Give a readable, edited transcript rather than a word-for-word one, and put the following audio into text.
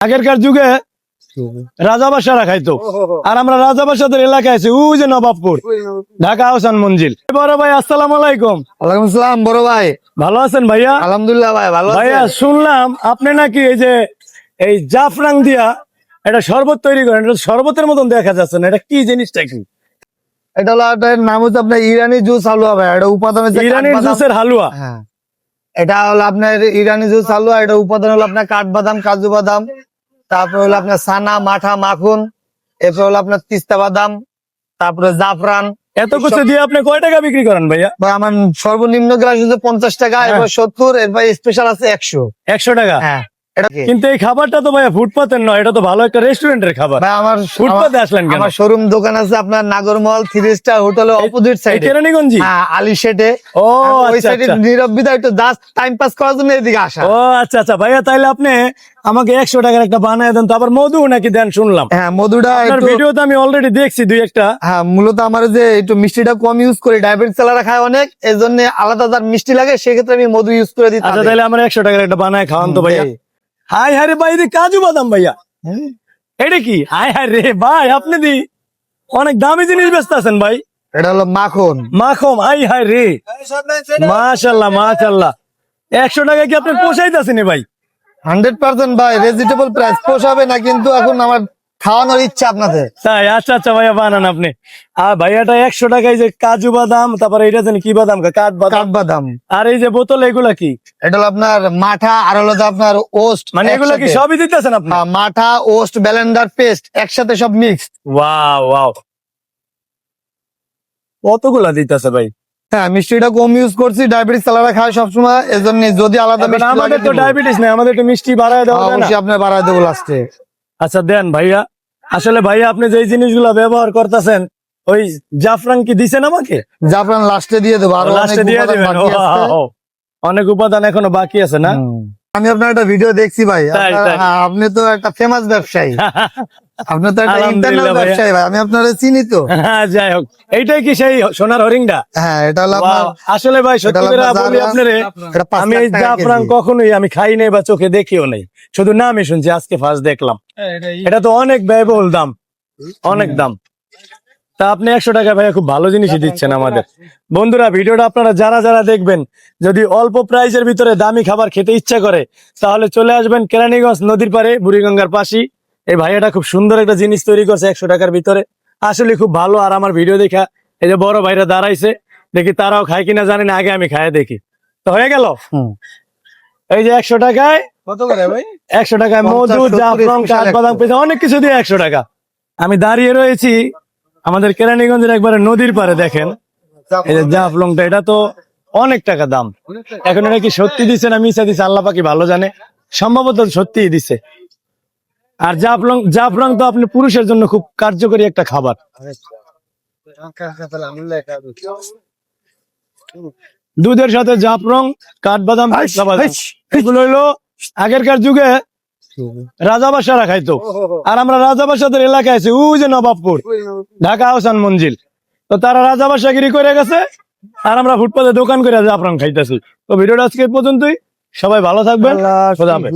আগেরকার যুগে রাজাবাসারা খাইতো, আর আমরা রাজাবাসাদের এলাকায় আছি, ওই যে নবাবপুর, ঢাকা আহসান মঞ্জিল। বড় ভাই আসসালামু আলাইকুম। ওয়ালাইকুম আসসালাম বড় ভাই। ভালো আছেন ভাইয়া? আলহামদুলিল্লাহ ভাই, ভালো ভাইয়া আছেন? শুনলাম আপনি নাকি এই জাফরান দিয়া এটা শরবত তৈরি করেন, এটা শরবতের মতন দেখা যাচ্ছে না, এটা কি জিনিসটা? কি এটা হলো, এটার নাম হচ্ছে আপনার ইরানি জুস হালুয়া ভাই। এটা উপাদান হচ্ছে ইরানি কাঠবাদাম। জুসের হালুয়া? হ্যাঁ, এটা হলো আপনার ইরানি জুস হালুয়া। এটা উপাদান হলো আপনার কাঠবাদাম, কাজু বাদাম, তারপর হলো আপনার সানা, মাঠা, মাখন, এরপর হলো আপনার তিস্তা বাদাম, তারপরে জাফরান। এত কিছু দিয়ে আপনি কয় টাকা বিক্রি করেন ভাইয়া? ভাই আমার সর্বনিম্ন গ্লাস হচ্ছে 50 টাকা, এরপর 70, এরপর স্পেশাল আছে 100। 100 টাকা? হ্যাঁ, এটা কি? কিন্তু এই খাবারটা তো ভাইয়া ফুটপাতের নয়, এটা তো ভালো একটা রেস্টুরেন্টের খাবার। ভাই আমার ফুটপাতে আসলেন কেন? আমার শোরুম দোকান আছে আপনার নাগরমহল 3 স্টার হোটেলের অপোজিট সাইডে, কেরানীগঞ্জি? হ্যাঁ, আলী শেডে। ও ওই আচ্ছা সাইডে আচ্ছা। নীরব বিদায় একটু জাস্ট টাইম পাস করার জন্য এদিকে আসা। ও আচ্ছা আচ্ছা ভাইয়া, তাইলে আপনি আমাকে 100 টাকার একটা বানায় দেন তো। আবার মধু নাকি দেন শুনলাম? হ্যাঁ, মধুটা আপনার একটু, ভিডিওতে আমি অলরেডি দেখছি দুই একটা। হ্যাঁ, মূলত আমার যে একটু মিষ্টিটা কম ইউজ করি, ডায়াবেটিস চালারা খায় অনেক, এই জন্য আলাদা যার মিষ্টি লাগে সেক্ষেত্রে আমি মধু ইউজ করে দিই। আচ্ছা তাহলে আমার 100 টাকার একটা বানায় খাওয়ান তো ভাইয়া। এই। হাই হাই রে ভাই, এটা কাজু বাদাম ভাইয়া, হ্যাঁ, এটা কি? হাই হাই রে ভাই, আপনি দি অনেক দামি জিনিস বেচতে আছেন ভাই। এটা হলো মাখন। মাখন? হাই হাই রে, মাশাল্লাহ মাশাল্লাহ। 100 টাকা কি আপনি পোষাইতেছেন ভাই? 100% ভাই, ভেজিটেবল প্রাইস পোষাবে না, কিন্তু এখন আমার খাওয়ানোর ইচ্ছা আপনাদের। তাই? আচ্ছা আচ্ছা ভাইয়া, বানান আপনি। আর ভাইয়াটা 100 টাকায় যে কাজু বাদাম, তারপরে এটা জানি কি বাদাম, কাঠবাদাম, কাঠবাদাম। আর এই যে বোতল, এগুলা কি? এটা হলো আপনার মাঠা, আর হলো যে আপনার ওস্ট। মানে এগুলা কি সবই দিতেছেন আপনি? মাঠা, ওস্ট, ব্লেন্ডার, পেস্ট একসাথে সব মিক্স। ওয়াও ওয়াও, কতগুলা দিতেছে ভাই। হ্যাঁ, মিষ্টিটা কম ইউজ করছি, ডায়াবেটিস চালারা খায় সবসময়, এজন্য যদি আলাদা এখন মিষ্টি আমাদের লাগে তো দিব। ডায়াবেটিস নেই, আমাদের একটু মিষ্টি বাড়ায় দেওয়া যায় না? অবশ্যই আপনার বাড়ায় দেবো লাস্টে। আচ্ছা দেন ভাইয়া। আসলে ভাইয়া আপনি যে জিনিসগুলা ব্যবহার করতেছেন, ওই জাফরান কি দিছেন আমাকে? জাফরান লাস্টে দিয়ে দেবো, আরো অনেক লাস্টে দিয়ে উপাদান দিবেন? বাকি আছে। ও, অনেক উপাদান এখনো বাকি আছে না? আমি আপনার একটা ভিডিও দেখছি ভাই, তাই, তাই। হ্যাঁ, আপনি তো একটা ফেমাস ব্যবসায়ী, আপনি তো একটা ইন্টারন্যাশনাল আলহামদুলিল্লাহ ভাইয়া। ব্যবসায়ী ভাই, আমি আপনারা চিনি তো। যাই হোক, এইটাই কি সেই সোনার হরিংটা? হ্যাঁ, এটা হলো আপনার, Wow, আসলে ভাই সত্যি এটা করে আপনার বলি জাফরান, আপনারে, এটা 5 আমি লাখ এই টাকা জাফরান কেজি। কখনোই আমি খাই নাই বা চোখে দেখিও নাই, শুধু নামই শুনছি, আজকে ফার্স্ট দেখলাম। এটা তো অনেক ব্যয়বহুল দাম, অনেক দাম। তা আপনি 100 টাকা ভাইয়া খুব ভালো জিনিসই দিচ্ছেন আমাদের। বন্ধুরা, ভিডিওটা আপনারা যারা যারা দেখবেন, যদি অল্প প্রাইসের ভিতরে দামি খাবার খেতে ইচ্ছা করে, তাহলে চলে আসবেন কেরানীগঞ্জ নদীর পারে, বুড়িগঙ্গার পাশে। এই ভাইয়াটা খুব সুন্দর একটা জিনিস তৈরি করছে 100 টাকার ভিতরে, আসলে খুব ভালো। আর আমার ভিডিও দেখা এই যে বড় ভাইরা দাঁড়াইছে, দেখি তারাও খায় কিনা জানি না, আগে আমি খায় দেখি। তো হয়ে গেল এই যে 100 টাকায়, কত করে ভাই? 100 টাকায় মধু, 50, 70 জাফরান, স্পেশাল কাঠবাদাম, পেঁচা, অনেক কিছু দিয়ে 100 টাকা। আমি দাঁড়িয়ে রয়েছি আমাদের কেরানীগঞ্জের একবারে নদীর পারে, দেখেন এই যে জাফলংটা, এটা তো অনেক টাকা দাম। এখন এটা কি সত্যি দিছে না মিশা দিছে, আল্লাহ পাকি ভালো জানে, সম্ভবত সত্যিই দিছে। আর জাফলং তো আপনি পুরুষের জন্য খুব কার্যকরী একটা খাবার। দুধের সাথে জাফরং, কাঠবাদাম, পেস্তা বাদাম, এগুলো হইলো আগেরকার যুগে রাজাবাসারা খাইতো, আর আমরা রাজাবাসাদের এলাকায় আছি, ওই যে নবাবপুর, ঢাকা আহসান মঞ্জিল। তো তারা রাজাবাসাগিরি করে গেছে, আর আমরা ফুটপাতে দোকান করে জাফরান খাইতেছি। তো ভিডিওটা আজকে এই পর্যন্তই, সবাই ভালো থাকবেন, খোদা হাফেজ।